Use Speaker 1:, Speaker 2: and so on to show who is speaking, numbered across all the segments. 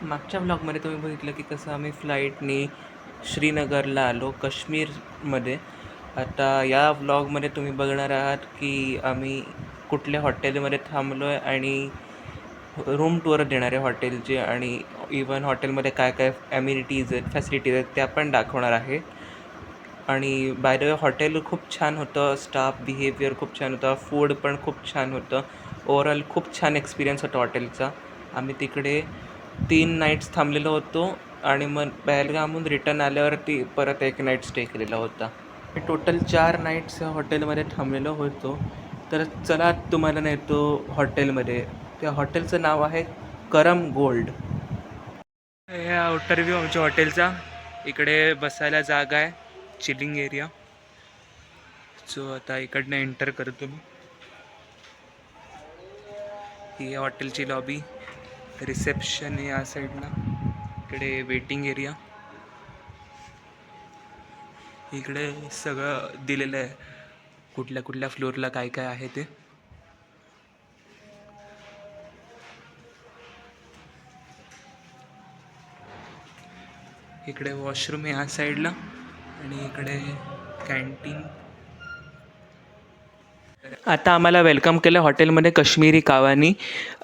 Speaker 1: मागच्या ब्लॉगमध्ये तुम्ही बघितलं की कसं आम्ही फ्लाईटनी श्रीनगरला आलो काश्मीरमध्ये. आता या व्लॉगमध्ये तुम्ही बघणार आहात की आम्ही कुठल्या हॉटेलमध्ये थांबलो आहे आणि रूम टूर देणार आहे हॉटेलचे, आणि इवन हॉटेलमध्ये काय काय ॲम्युनिटीज आहेत, फॅसिलिटीज आहेत त्या पण दाखवणार आहे. आणि बाय द वे हॉटेल खूप छान होतं, स्टाफ बिहेवियर खूप छान होता, फूड पण खूप छान होतं. ओव्हरऑल खूप छान एक्सपिरियन्स होता हॉटेलचा. आम्ही तिकडे 3 नाईट्स थांबलेलो होतो आणि मग पहलगामहून रिटर्न आल्यावरती परत 1 नाईट स्टे केलेला होता. टोटल 4 नाईट्स हॉटेलमध्ये थांबलेलो होतो. तर चला तुम्हाला नेतो हॉटेलमध्ये. त्या हॉटेलचं नाव आहे करम गोल्ड. हे आउटर व्ह्यू आमच्या हॉटेलचा. इकडे बसायला जागा आहे, चिलिंग एरिया. सो आता इकडनं एंटर करतो मी. ही हॉटेलची लॉबी, रिसेप्शन या साईडला, इकडे वेटिंग एरिया. इकडे सगळं दिलेलं आहे, कुठल्या कुठल्या फ्लोअरला काय काय आहे ते. इकडे वॉशरूम आहे या साईडला, आणि इकडे कॅन्टीन. आता आम्हाला वेलकम केलं हॉटेलमध्ये काश्मीरी कावानी.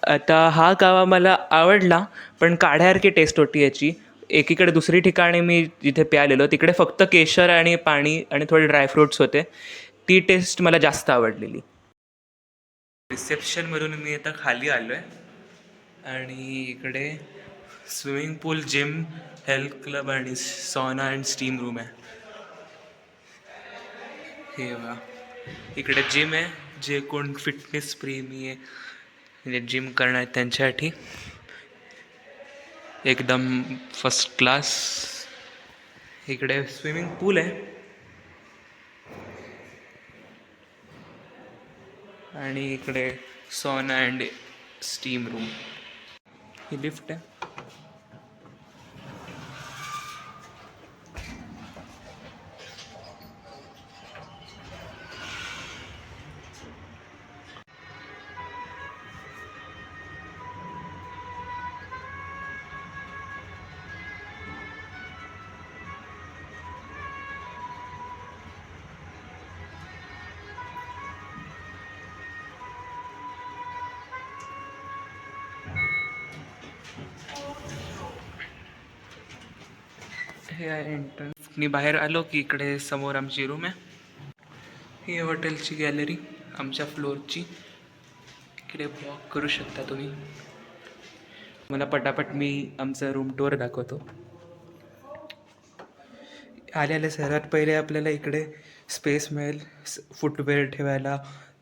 Speaker 1: आता हा कावा मला आवडला, पण काढ्यासारखी टेस्ट होती याची. एकीकडे दुसरी ठिकाणी मी जिथे प्यालेलो तिकडे फक्त केशर आणि पाणी आणि थोडे ड्रायफ्रूट्स होते. ती टेस्ट मला जास्त आवडलेली. रिसेप्शनमधून मी आता खाली आलो आहे, आणि इकडे स्विमिंग पूल, जिम, हेल्थ क्लब आणि सॉना अँड स्टीम रूम आहे. हे बघा, इकडे जिम आहे. जे कोण फिटनेस प्रेमी आहे, म्हणजे जिम करणार आहेत त्यांच्यासाठी एकदम फर्स्ट क्लास. इकडे स्विमिंग पूल आहे, आणि इकडे sauna and steam room. He lift आहे. हे आहे एंट्रन्स. मी बाहेर आलो की इकडे समोर आमची रूम आहे. ही हॉटेलची गॅलरी आमच्या फ्लोअरची. इकडे वॉक करू शकता तुम्ही. मला पटापट मी आमचा रूम टूर दाखवतो. आले सर्वात पहिले आपल्याला इकडे स्पेस मिळेल फुटवेअर ठेवायला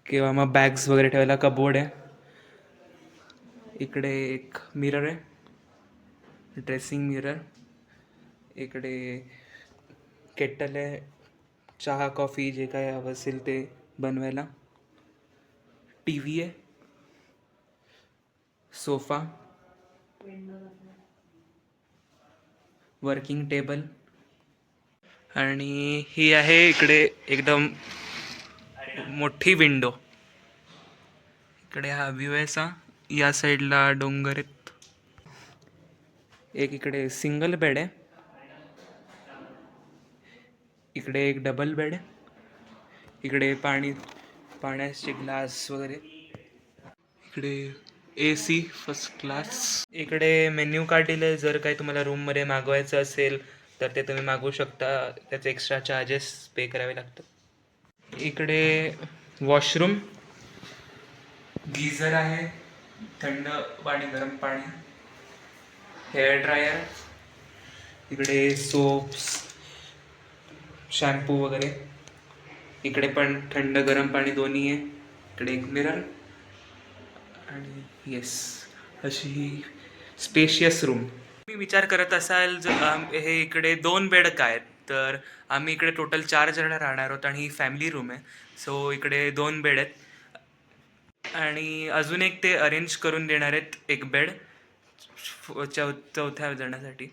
Speaker 1: किंवा मग बॅग्स वगैरे ठेवायला. कबोर्ड आहे. इकडे एक मिरर आहे, ड्रेसिंग मिरर. इकडे केटल आहे, चहा कॉफी जे काय हवं असेल ते बनवायला. टी व्ही आहे, सोफा, वर्किंग टेबल, आणि ही आहे इकडे एकदम मोठी विंडो. इकडे हा व्ह्यू आहे सा. या साईडला डोंगर आहेत. एक इकडे सिंगल बेड आहे, इकडे एक डबल बेड आहे. इकडे पाण्याचे ग्लास वगैरे. इकडे AC फर्स्ट क्लास. इकडे मेन्यू कार्ड दिलं आहे. जर काही तुम्हाला रूममध्ये मागवायचं असेल तर ते तुम्ही मागवू शकता. त्याचे एक्स्ट्रा चार्जेस पे करावे लागतात. इकडे वॉशरूम, गीझर आहे, थंड पाणी, गरम पाणी, हेअर ड्रायर. इकडे सोप्स, शॅम्पू वगैरे. इकडे पण थंड गरम पाणी दोन्ही आहे. इकडे एक मिरर, आणि येस, अशी ही स्पेशियस रूम. तुम्ही विचार करत असाल हे इकडे 2 बेड काय आहेत, तर आम्ही इकडे टोटल 4 जण राहणार आहोत आणि ही फॅमिली रूम आहे. सो इकडे 2 बेड आहेत, आणि अजून एक ते अरेंज करून देणार आहेत एक बेड चौथ्या जणासाठी.